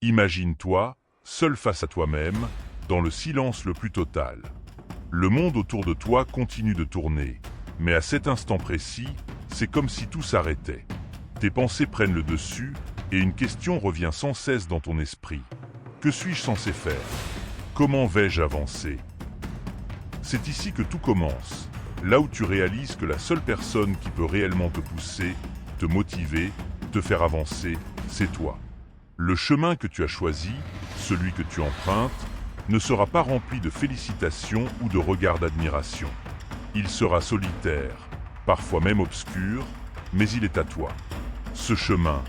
Imagine-toi, seul face à toi-même, dans le silence le plus total. Le monde autour de toi continue de tourner, mais à cet instant précis, c'est comme si tout s'arrêtait. Tes pensées prennent le dessus et une question revient sans cesse dans ton esprit. Que suis-je censé faire? Comment vais-je avancer? C'est ici que tout commence, là où tu réalises que la seule personne qui peut réellement te pousser, te motiver, te faire avancer, c'est toi. Le chemin que tu as choisi, celui que tu empruntes, ne sera pas rempli de félicitations ou de regards d'admiration. Il sera solitaire, parfois même obscur, mais il est à toi. Ce chemin,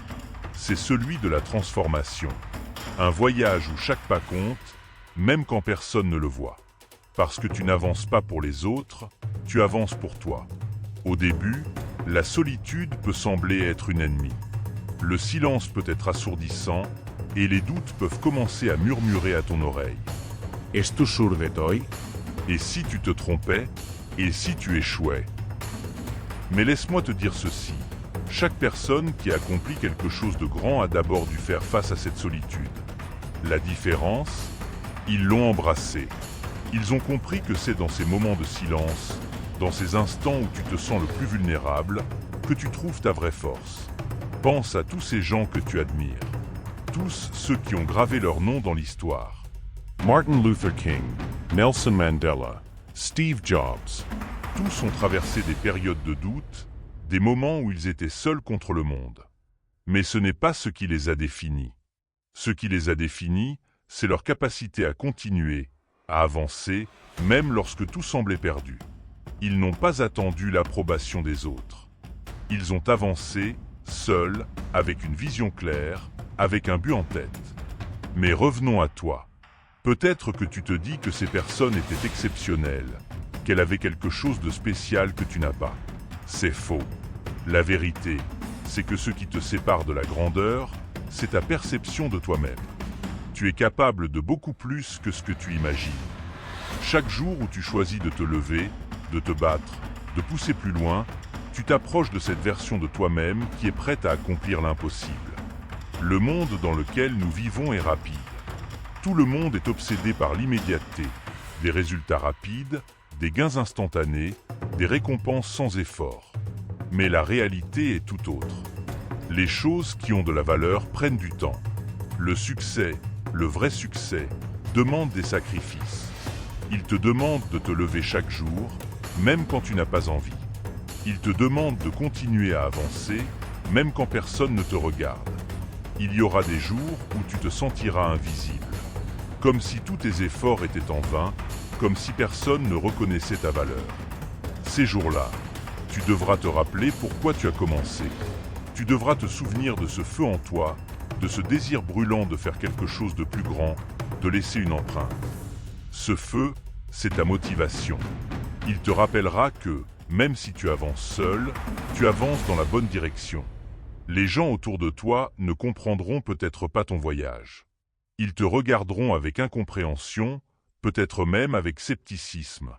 c'est celui de la transformation. Un voyage où chaque pas compte, même quand personne ne le voit. Parce que tu n'avances pas pour les autres, tu avances pour toi. Au début, la solitude peut sembler être une ennemie. Le silence peut être assourdissant et les doutes peuvent commencer à murmurer à ton oreille. ¿Esto surde hoy? Et si tu te trompais? Et si tu échouais? Mais laisse-moi te dire ceci. Chaque personne qui accomplit quelque chose de grand a d'abord dû faire face à cette solitude. La différence? Ils l'ont embrassée. Ils ont compris que c'est dans ces moments de silence, dans ces instants où tu te sens le plus vulnérable, que tu trouves ta vraie force. Pense à tous ces gens que tu admires. Tous ceux qui ont gravé leur nom dans l'histoire. Martin Luther King, Nelson Mandela, Steve Jobs. Tous ont traversé des périodes de doute, des moments où ils étaient seuls contre le monde. Mais ce n'est pas ce qui les a définis. Ce qui les a définis, c'est leur capacité à continuer, à avancer, même lorsque tout semblait perdu. Ils n'ont pas attendu l'approbation des autres. Ils ont avancé, seuls, avec une vision claire, avec un but en tête. Mais revenons à toi. Peut-être que tu te dis que ces personnes étaient exceptionnelles, qu'elles avaient quelque chose de spécial que tu n'as pas. C'est faux. La vérité, c'est que ce qui te sépare de la grandeur, c'est ta perception de toi-même. Tu es capable de beaucoup plus que ce que tu imagines. Chaque jour où tu choisis de te lever, de te battre, de pousser plus loin, tu t'approches de cette version de toi-même qui est prête à accomplir l'impossible. Le monde dans lequel nous vivons est rapide. Tout le monde est obsédé par l'immédiateté, des résultats rapides, des gains instantanés, des récompenses sans effort. Mais la réalité est tout autre. Les choses qui ont de la valeur prennent du temps. Le succès, le vrai succès, demande des sacrifices. Il te demande de te lever chaque jour, même quand tu n'as pas envie. Il te demande de continuer à avancer, même quand personne ne te regarde. Il y aura des jours où tu te sentiras invisible. Comme si tous tes efforts étaient en vain, comme si personne ne reconnaissait ta valeur. Ces jours-là, tu devras te rappeler pourquoi tu as commencé. Tu devras te souvenir de ce feu en toi, de ce désir brûlant de faire quelque chose de plus grand, de laisser une empreinte. Ce feu, c'est ta motivation. Il te rappellera que, même si tu avances seul, tu avances dans la bonne direction. Les gens autour de toi ne comprendront peut-être pas ton voyage. Ils te regarderont avec incompréhension, peut-être même avec scepticisme.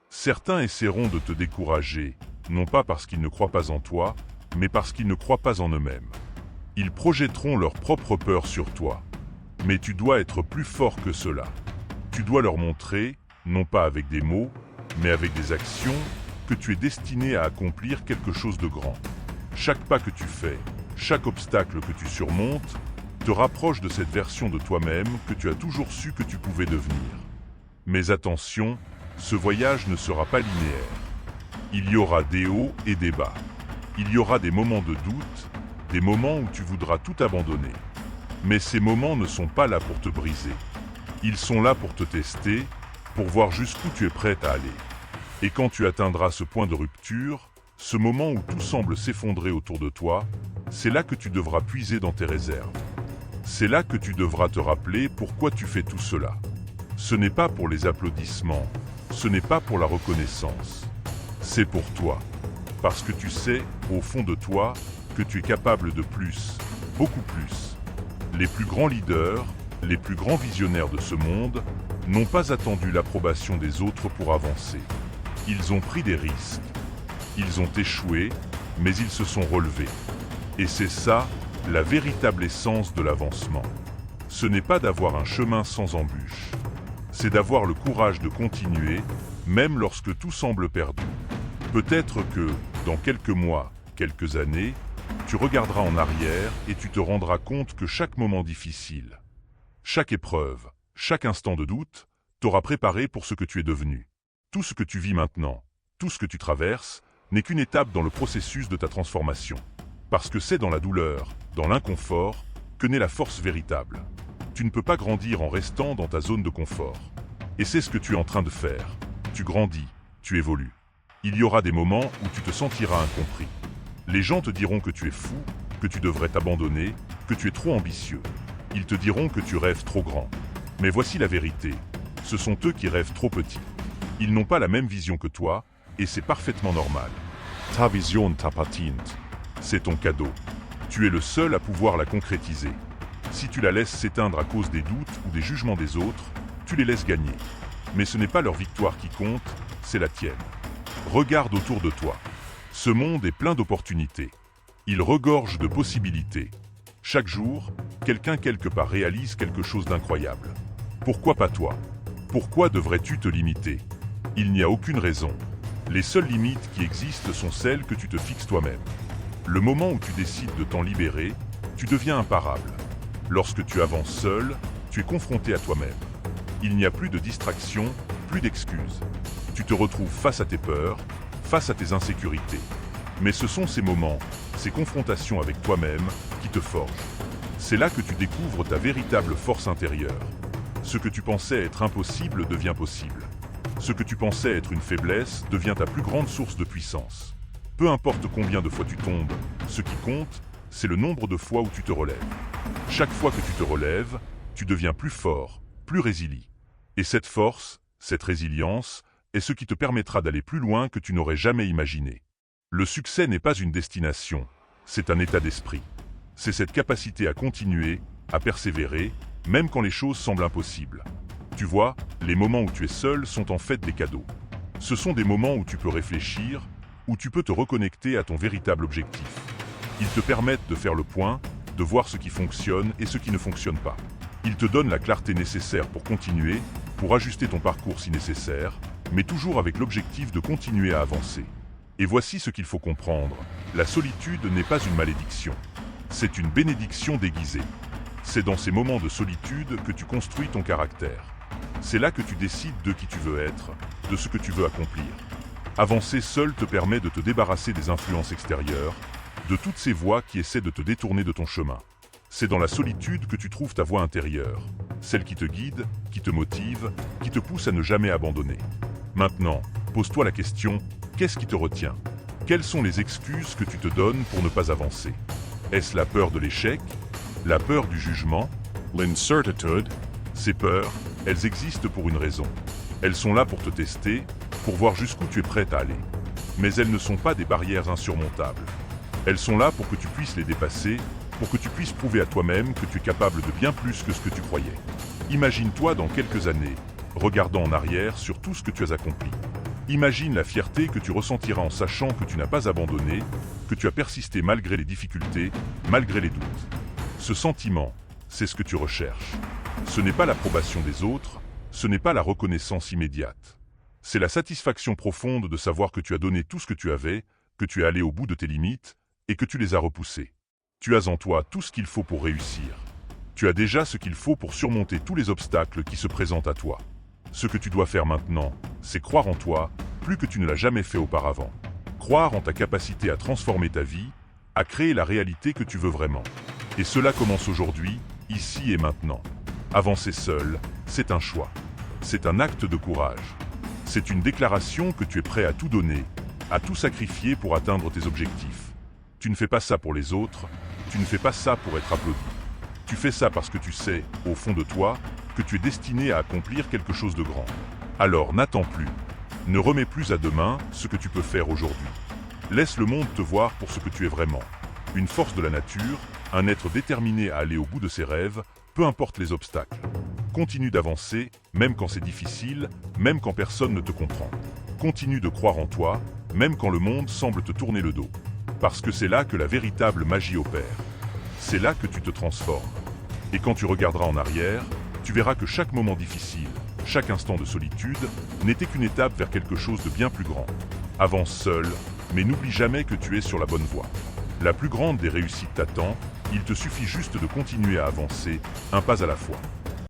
Certains essaieront de te décourager, non pas parce qu'ils ne croient pas en toi, mais parce qu'ils ne croient pas en eux-mêmes. Ils projetteront leur propre peur sur toi. Mais tu dois être plus fort que cela. Tu dois leur montrer, non pas avec des mots, mais avec des actions, que tu es destiné à accomplir quelque chose de grand. Chaque pas que tu fais, chaque obstacle que tu surmontes, te rapproche de cette version de toi-même que tu as toujours su que tu pouvais devenir. Mais attention, ce voyage ne sera pas linéaire. Il y aura des hauts et des bas. Il y aura des moments de doute, des moments où tu voudras tout abandonner. Mais ces moments ne sont pas là pour te briser. Ils sont là pour te tester, pour voir jusqu'où tu es prête à aller. Et quand tu atteindras ce point de rupture, ce moment où tout semble s'effondrer autour de toi, c'est là que tu devras puiser dans tes réserves. C'est là que tu devras te rappeler pourquoi tu fais tout cela. Ce n'est pas pour les applaudissements, ce n'est pas pour la reconnaissance. C'est pour toi. Parce que tu sais, au fond de toi, que tu es capable de plus, beaucoup plus. Les plus grands leaders, les plus grands visionnaires de ce monde, n'ont pas attendu l'approbation des autres pour avancer. Ils ont pris des risques. Ils ont échoué, mais ils se sont relevés. Et c'est ça, la véritable essence de l'avancement. Ce n'est pas d'avoir un chemin sans embûches. C'est d'avoir le courage de continuer, même lorsque tout semble perdu. Peut-être que, dans quelques mois, quelques années, tu regarderas en arrière et tu te rendras compte que chaque moment difficile, chaque épreuve, chaque instant de doute, t'aura préparé pour ce que tu es devenu. Tout ce que tu vis maintenant, tout ce que tu traverses, n'est qu'une étape dans le processus de ta transformation. Parce que c'est dans la douleur, dans l'inconfort, que naît la force véritable. Tu ne peux pas grandir en restant dans ta zone de confort. Et c'est ce que tu es en train de faire. Tu grandis, tu évolues. Il y aura des moments où tu te sentiras incompris. Les gens te diront que tu es fou, que tu devrais t'abandonner, que tu es trop ambitieux. Ils te diront que tu rêves trop grand. Mais voici la vérité. Ce sont eux qui rêvent trop petit. Ils n'ont pas la même vision que toi, et c'est parfaitement normal. Ta vision t'appartient. C'est ton cadeau. Tu es le seul à pouvoir la concrétiser. Si tu la laisses s'éteindre à cause des doutes ou des jugements des autres, tu les laisses gagner. Mais ce n'est pas leur victoire qui compte, c'est la tienne. Regarde autour de toi. Ce monde est plein d'opportunités. Il regorge de possibilités. Chaque jour, quelqu'un quelque part réalise quelque chose d'incroyable. Pourquoi pas toi? Pourquoi devrais-tu te limiter? Il n'y a aucune raison. Les seules limites qui existent sont celles que tu te fixes toi-même. Le moment où tu décides de t'en libérer, tu deviens imparable. Lorsque tu avances seul, tu es confronté à toi-même. Il n'y a plus de distraction, plus d'excuses. Tu te retrouves face à tes peurs, face à tes insécurités. Mais ce sont ces moments, ces confrontations avec toi-même qui te forgent. C'est là que tu découvres ta véritable force intérieure. Ce que tu pensais être impossible devient possible. Ce que tu pensais être une faiblesse devient ta plus grande source de puissance. Peu importe combien de fois tu tombes, ce qui compte, c'est le nombre de fois où tu te relèves. Chaque fois que tu te relèves, tu deviens plus fort, plus résilient. Et cette force, cette résilience, est ce qui te permettra d'aller plus loin que tu n'aurais jamais imaginé. Le succès n'est pas une destination, c'est un état d'esprit. C'est cette capacité à continuer, à persévérer, même quand les choses semblent impossibles. Tu vois, les moments où tu es seul sont en fait des cadeaux. Ce sont des moments où tu peux réfléchir, où tu peux te reconnecter à ton véritable objectif. Ils te permettent de faire le point, de voir ce qui fonctionne et ce qui ne fonctionne pas. Ils te donnent la clarté nécessaire pour continuer, pour ajuster ton parcours si nécessaire, mais toujours avec l'objectif de continuer à avancer. Et voici ce qu'il faut comprendre. La solitude n'est pas une malédiction. C'est une bénédiction déguisée. C'est dans ces moments de solitude que tu construis ton caractère. C'est là que tu décides de qui tu veux être, de ce que tu veux accomplir. Avancer seul te permet de te débarrasser des influences extérieures, de toutes ces voix qui essaient de te détourner de ton chemin. C'est dans la solitude que tu trouves ta voix intérieure, celle qui te guide, qui te motive, qui te pousse à ne jamais abandonner. Maintenant, pose-toi la question, qu'est-ce qui te retient? Quelles sont les excuses que tu te donnes pour ne pas avancer? Est-ce la peur de l'échec? La peur du jugement? L'incertitude. Ces peurs, elles existent pour une raison. Elles sont là pour te tester, pour voir jusqu'où tu es prêt à aller. Mais elles ne sont pas des barrières insurmontables. Elles sont là pour que tu puisses les dépasser, pour que tu puisses prouver à toi-même que tu es capable de bien plus que ce que tu croyais. Imagine-toi dans quelques années, regardant en arrière sur tout ce que tu as accompli. Imagine la fierté que tu ressentiras en sachant que tu n'as pas abandonné, que tu as persisté malgré les difficultés, malgré les doutes. Ce sentiment, c'est ce que tu recherches. Ce n'est pas l'approbation des autres, ce n'est pas la reconnaissance immédiate. C'est la satisfaction profonde de savoir que tu as donné tout ce que tu avais, que tu es allé au bout de tes limites et que tu les as repoussées. Tu as en toi tout ce qu'il faut pour réussir. Tu as déjà ce qu'il faut pour surmonter tous les obstacles qui se présentent à toi. Ce que tu dois faire maintenant, c'est croire en toi, plus que tu ne l'as jamais fait auparavant. Croire en ta capacité à transformer ta vie, à créer la réalité que tu veux vraiment. Et cela commence aujourd'hui, ici et maintenant. Avancer seul, c'est un choix. C'est un acte de courage. C'est une déclaration que tu es prêt à tout donner, à tout sacrifier pour atteindre tes objectifs. Tu ne fais pas ça pour les autres, tu ne fais pas ça pour être applaudi. Tu fais ça parce que tu sais, au fond de toi, que tu es destiné à accomplir quelque chose de grand. Alors n'attends plus. Ne remets plus à demain ce que tu peux faire aujourd'hui. Laisse le monde te voir pour ce que tu es vraiment. Une force de la nature, un être déterminé à aller au bout de ses rêves, peu importe les obstacles. Continue d'avancer, même quand c'est difficile, même quand personne ne te comprend. Continue de croire en toi, même quand le monde semble te tourner le dos. Parce que c'est là que la véritable magie opère. C'est là que tu te transformes. Et quand tu regarderas en arrière, tu verras que chaque moment difficile, chaque instant de solitude, n'était qu'une étape vers quelque chose de bien plus grand. Avance seul, mais n'oublie jamais que tu es sur la bonne voie. La plus grande des réussites t'attend, il te suffit juste de continuer à avancer, un pas à la fois.